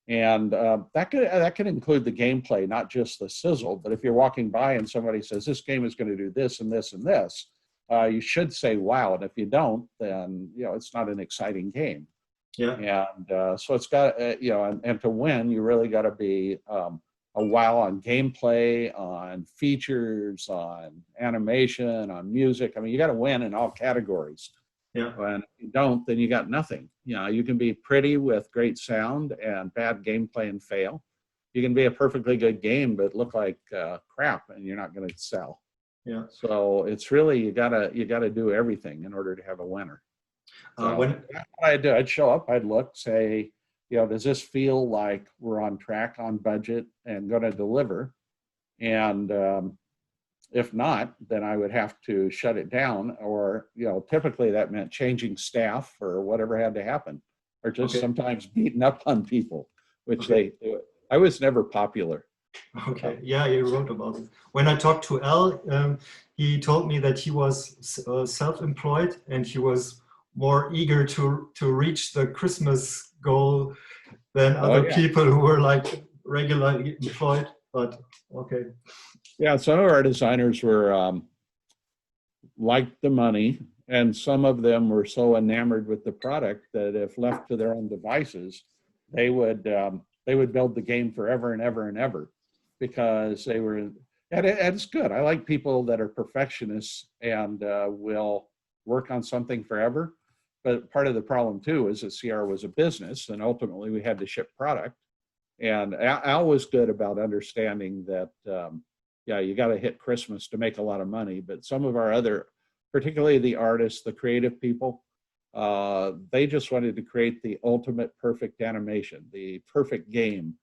And that could include the gameplay, not just the sizzle. But if you're walking by and somebody says this game is going to do this and this and this, you should say wow. And if you don't, then it's not an exciting game. And so it's got and to win, you really got to be a wow on gameplay, on features, on animation, on music. I mean, you got to win in all categories. And if you don't, then you got nothing. You can be pretty with great sound and bad gameplay and fail. You can be a perfectly good game but look like crap, and you're not going to sell. So it's really you gotta do everything in order to have a winner. So what I'd do, I'd show up, I'd look, say, does this feel like we're on track, on budget, and going to deliver? And if not, then I would have to shut it down, or typically that meant changing staff or whatever had to happen, or just sometimes beating up on people, which they do. I was never popular. Okay, yeah, you wrote about it. When I talked to Al, he told me that he was self-employed and he was more eager to reach the Christmas goal than other people who were like regularly employed. But okay. Yeah, some of our designers were liked the money, and some of them were so enamored with the product that if left to their own devices, they would build the game forever and ever and ever, because they were. And it's good. I like people that are perfectionists and will work on something forever. But part of the problem too is that Sierra was a business, and ultimately we had to ship product. And Al was good about understanding that, yeah, you got to hit Christmas to make a lot of money. But some of our other, particularly the artists, the creative people, they just wanted to create the ultimate perfect animation, the perfect game.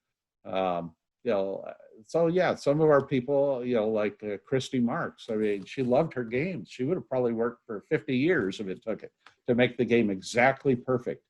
You know, so yeah, some of our people, you know, like Christy Marks, I mean, she loved her games. She would have probably worked for 50 years if it took it to make the game exactly perfect.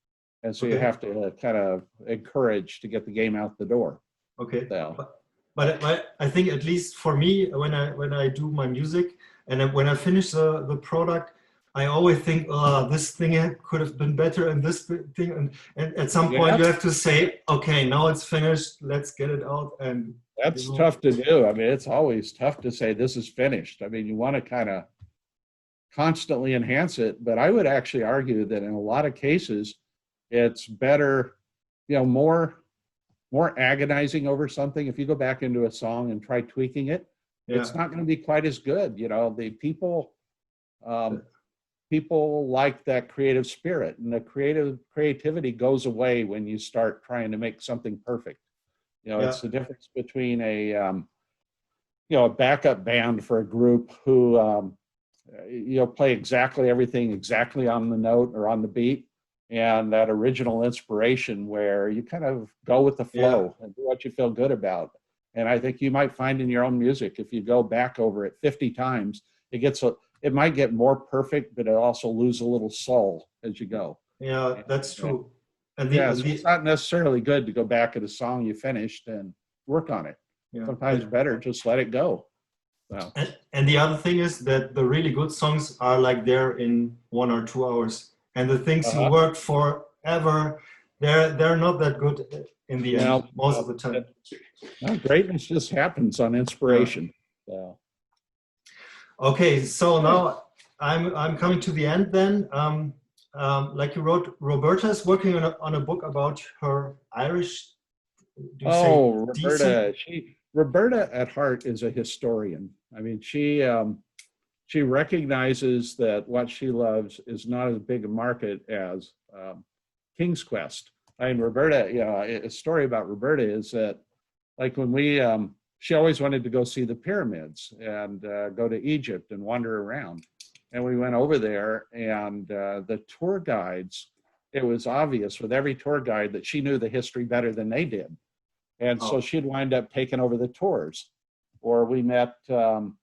And so you have to kind of encourage to get the game out the door. Okay. So. But I think, at least for me, when I do my music and when I finish the product, I always think, oh, this thing could have been better, and this thing, and at some point you have to say, okay, now it's finished, let's get it out. And that's tough to do. I mean, it's always tough to say this is finished. I mean, you want to kind of constantly enhance it, but I would actually argue that in a lot of cases, it's better, you know, more agonizing over something. If you go back into a song and try tweaking it, it's not going to be quite as good. You know, the people like that creative spirit, and the creativity goes away when you start trying to make something perfect. You know, it's the difference between a you know, a backup band for a group who you know, play exactly everything exactly on the note or on the beat, and that original inspiration where you kind of go with the flow and do what you feel good about. And I think you might find in your own music, if you go back over it 50 times, it might get more perfect, but it also lose a little soul as you go. Yeah, that's true. And so it's not necessarily good to go back at a song you finished and work on it. Sometimes better just let it go. So. And the other thing is that the really good songs are like there in 1 or 2 hours, and the things you worked forever, they're not that good in the end most of the time. Greatness just happens on inspiration. So. Okay, so now I'm coming to the end then. Like you wrote, Roberta is working on a book about her Irish. Roberta! Roberta at heart is a historian. I mean, she recognizes that what she loves is not as big a market as King's Quest. I mean, Roberta, you know, a story about Roberta is that, like, when she always wanted to go see the pyramids and go to Egypt and wander around. And we went over there, and the tour guides, it was obvious with every tour guide that she knew the history better than they did. And so she'd wind up taking over the tours. Or we met Meave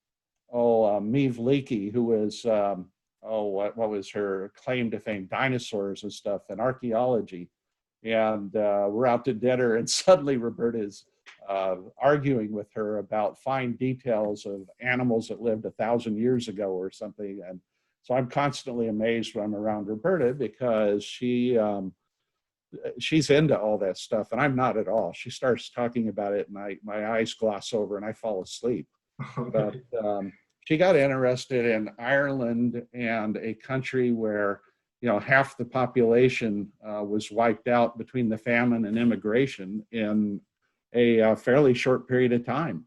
Leakey, who was, what was her claim to fame? Dinosaurs and stuff and archaeology. And we're out to dinner, and suddenly Roberta's arguing with her about fine details of animals that lived 1,000 years ago or something. And so I'm constantly amazed when I'm around Roberta, because she's into all that stuff, and I'm not at all. She starts talking about it, and my eyes gloss over and I fall asleep. But she got interested in Ireland, and a country where, you know, half the population was wiped out between the famine and immigration in a fairly short period of time.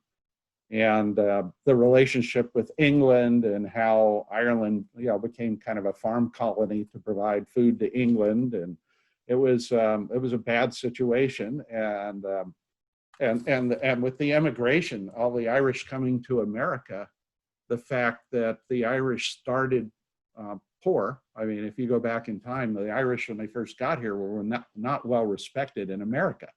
And the relationship with England, and how Ireland, you know, became kind of a farm colony to provide food to England. And it was a bad situation. And with the immigration, all the Irish coming to America, the fact that the Irish started poor. I mean, if you go back in time, the Irish, when they first got here, were not well respected in America.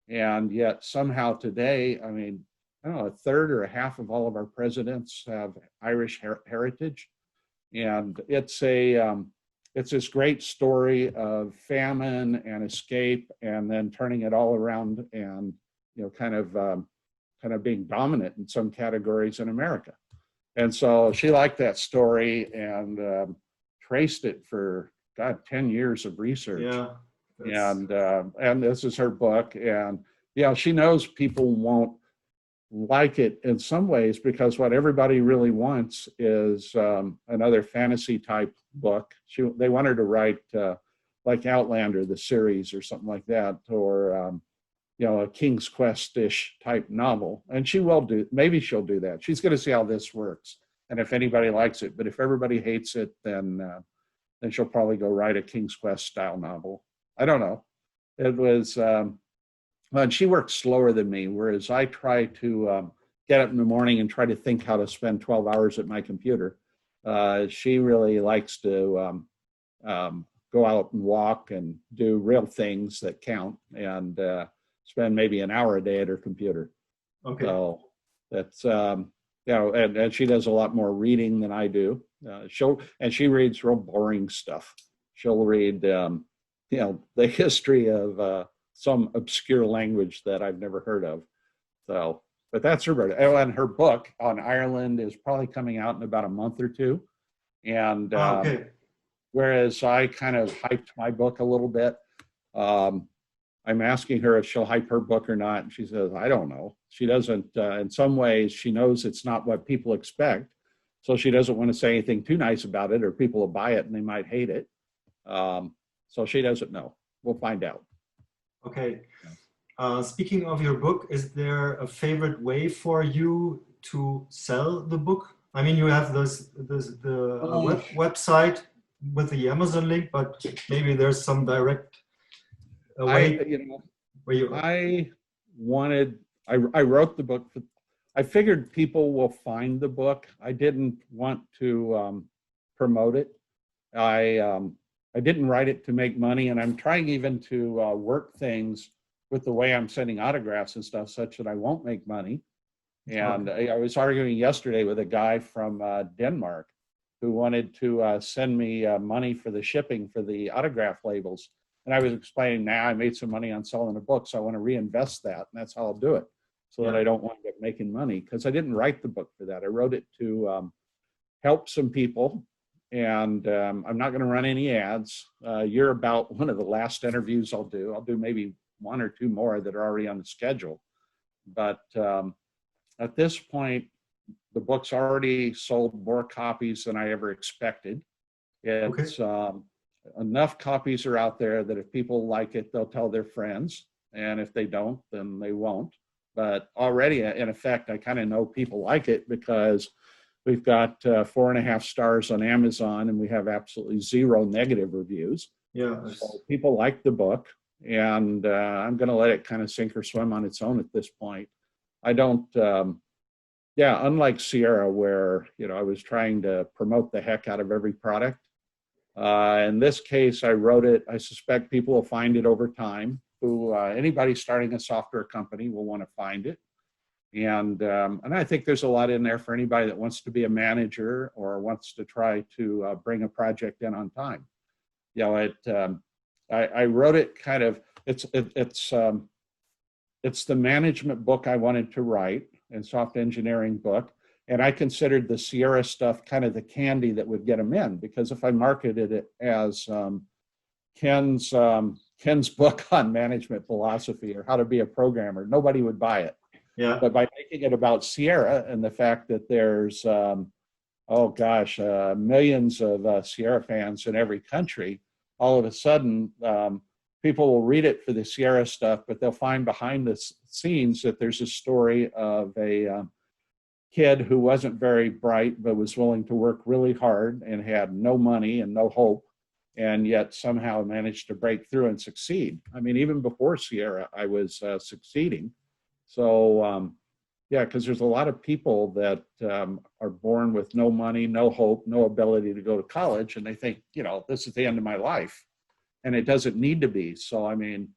And yet somehow today, I mean, I don't know, a third or a half of all of our presidents have Irish heritage. And it's this great story of famine and escape, and then turning it all around, and, you know, kind of being dominant in some categories in America. And so she liked that story, and traced it for 10 years of research. And this is her book. And yeah, she knows people won't like it in some ways, because what everybody really wants is another fantasy type book. They want her to write like Outlander, the series, or something like that, or a King's Quest-ish type novel. And she will do, maybe she'll do that. She's going to see how this works. And if anybody likes it, but if everybody hates it, then she'll probably go write a King's Quest style novel. I don't know. It was, and she works slower than me, whereas I try to get up in the morning and try to think how to spend 12 hours at my computer. She really likes to go out and walk and do real things that count, and spend maybe an hour a day at her computer. Okay. So that's, and she does a lot more reading than I do. She reads real boring stuff. She'll read, the history of some obscure language that I've never heard of. So, but that's her bird. Oh, and her book on Ireland is probably coming out in about a month or two. And okay. whereas I kind of hyped my book a little bit, I'm asking her if she'll hype her book or not. And she says, I don't know. She doesn't, in some ways, she knows it's not what people expect. So she doesn't want to say anything too nice about it, or people will buy it and they might hate it. So she doesn't know. We'll find out. Okay. Speaking of your book, is there a favorite way for you to sell the book? I mean, you have the website with the Amazon link, but maybe there's some direct way. Where you. I wrote the book. I figured people will find the book. I didn't want to promote it. I didn't write it to make money, and I'm trying even to work things with the way I'm sending autographs and stuff such that I won't make money. And okay. I was arguing yesterday with a guy from Denmark who wanted to send me money for the shipping for the autograph labels. And I was explaining, now I made some money on selling a book, so I want to reinvest that, and that's how I'll do it, so that I don't want to get making money, because I didn't write the book for that. I wrote it to help some people, and I'm not going to run any ads. You're about one of the last interviews I'll do. I'll do maybe one or two more that are already on the schedule. But at this point, the book's already sold more copies than I ever expected. It's enough copies are out there that if people like it, they'll tell their friends. And if they don't, then they won't. But already, in effect, I kind of know people like it, because we've got 4.5 stars on Amazon, and we have absolutely 0 negative reviews. Yeah. So people like the book, and I'm going to let it kind of sink or swim on its own at this point. I don't, unlike Sierra, where, I was trying to promote the heck out of every product. In this case, I wrote it. I suspect people will find it over time. Anybody starting a software company will want to find it. And I think there's a lot in there for anybody that wants to be a manager or wants to try to bring a project in on time. I wrote it kind of, it's the management book I wanted to write, and soft engineering book. And I considered the Sierra stuff kind of the candy that would get them in, because if I marketed it as Ken's book on management philosophy or how to be a programmer, nobody would buy it. Yeah. But by making it about Sierra and the fact that there's, millions of Sierra fans in every country, all of a sudden, people will read it for the Sierra stuff, but they'll find behind the scenes that there's a story of a kid who wasn't very bright, but was willing to work really hard and had no money and no hope, and yet somehow managed to break through and succeed. I mean, even before Sierra, I was succeeding. So, because there's a lot of people that are born with no money, no hope, no ability to go to college, and they think, this is the end of my life. And it doesn't need to be. So, I mean,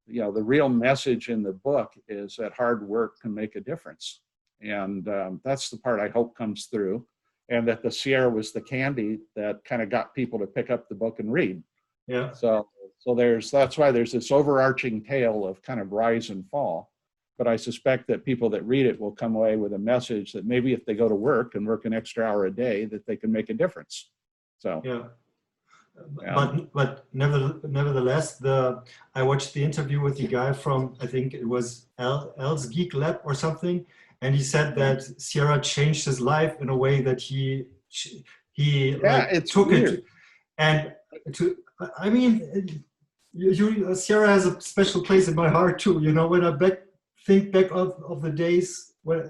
the real message in the book is that hard work can make a difference. And that's the part I hope comes through. And that the Sierra was the candy that kind of got people to pick up the book and read. Yeah. So that's why there's this overarching tale of kind of rise and fall. But I suspect that people that read it will come away with a message that maybe if they go to work and work an extra hour a day, that they can make a difference. So. Yeah. But nevertheless, I watched the interview with the guy from, I think it was L's Geek Lab or something, and he said that Sierra changed his life in a way that he took weird. it, and I mean, Sierra has a special place in my heart too. You know, when I think back of the days when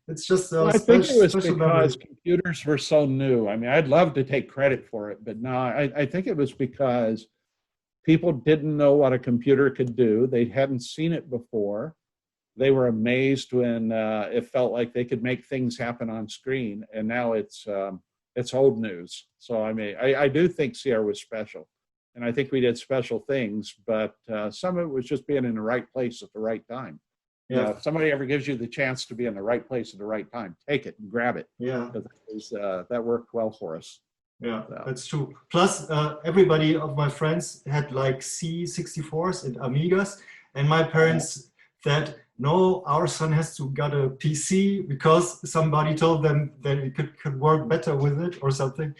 it's just a Well, I think it was special because memory. computers were so new. I mean, I'd love to take credit for it, but no, I think it was because people didn't know what a computer could do. They hadn't seen it before. They were amazed when it felt like they could make things happen on screen, and now it's old news. So I mean, I do think Sierra was special, and I think we did special things, but some of it was just being in the right place at the right time. You know, Yeah, if somebody ever gives you the chance to be in the right place at the right time, take it and grab it, yeah. because that worked well for us. Yeah, So, that's true. Plus, everybody of my friends had like C64s and Amigas, and my uh-huh. parents said, "No, our son has to get a PC because somebody told them that it could work better with it or something."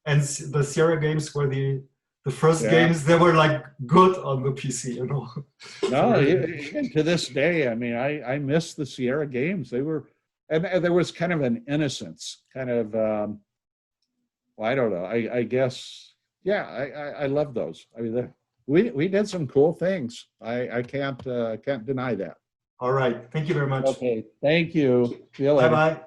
And the Sierra games were the first Yeah. games that were like good on the PC, you know. No, For, even to this day, I mean, I miss the Sierra games. They were, and there was kind of an innocence, kind of, well, I don't know. I guess, yeah, I love those. I mean, we did some cool things. I can't deny that. all right, thank you very much. Okay, thank you. See you Bye later. bye.